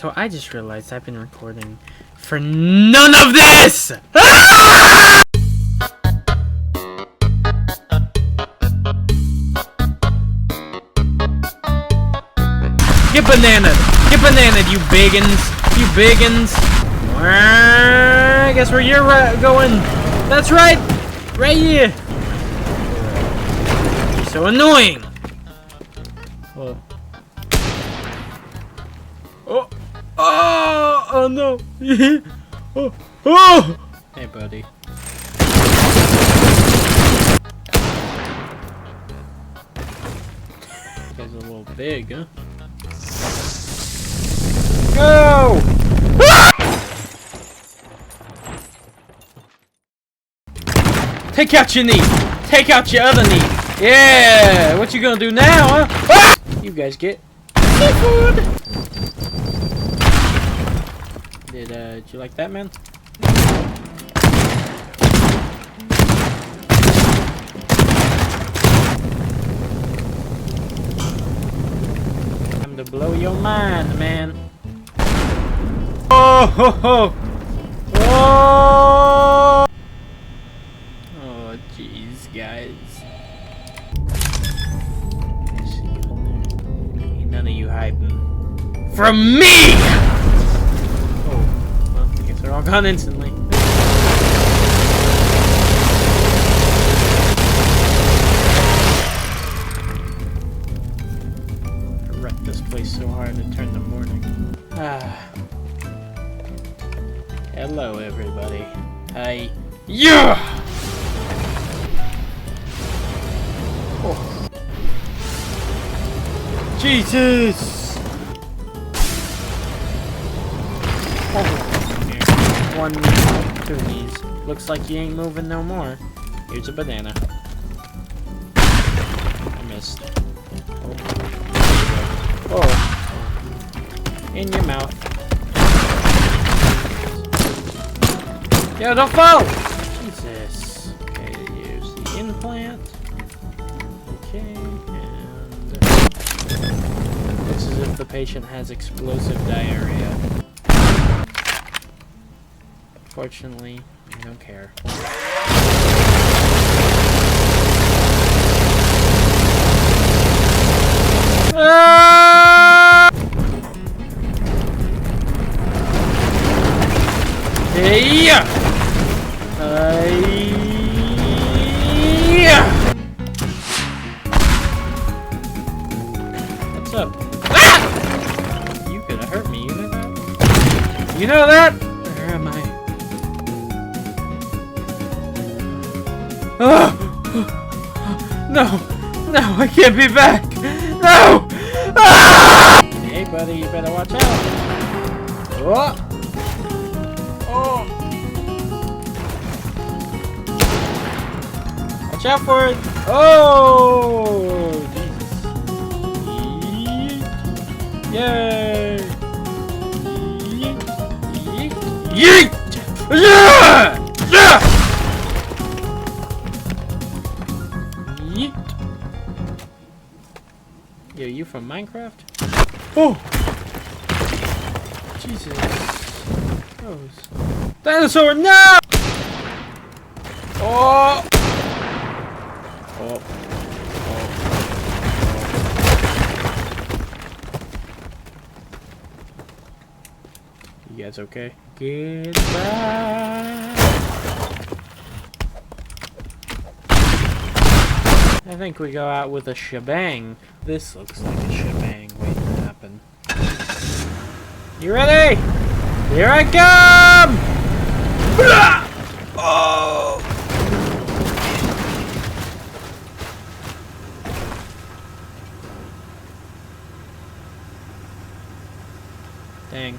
So I just realized I've been recording for none of this! Ah! Get bananaed! Get bananaed, you biggins! You biggins! I guess where you're going. That's right! Right here! You're so annoying! Oh. Oh! Oh! Oh no! Oh! Oh! Hey, buddy. You guys are a little big, huh? Go! Take out your knee! Take out your other knee! Yeah! What you gonna do now, huh? Ah! You guys get seafood! Did you like that, man? Time to blow your mind, man. Oh ho ho! Oh! Oh, jeez, guys. Ain't none of you hiding from me! Oh, well, I guess they're all gone instantly. I wrecked this place so hard it turned to morning. Ah. Hello, everybody. Hi. Yeah! Oh. Jesus! Oh. One, two of these. Looks like you ain't moving no more. Here's a banana. I missed. Oh. Oh. In your mouth. Yo, don't fall! Jesus. Okay, here's the implant. Okay, and looks as if the patient has explosive diarrhea. Fortunately, I don't care. Ah! Hey! What's up? Ah! You could have hurt me, you know that? You know that? Where am I? Oh! No! No, I can't be back! No! Ah! Hey, buddy, you better watch out. Oh! Oh! Watch out for it! Oh! Jesus. Yay! Yeet! Yeah! Yeah! Yeet! Yo, you from Minecraft? Oh! Jesus. Gross. Dinosaur, no! Oh! Oh. Oh. You guys okay? Goodbye. I think we go out with a shebang. This looks like a shebang waiting to happen. You ready? Here I come! Oh! Dang.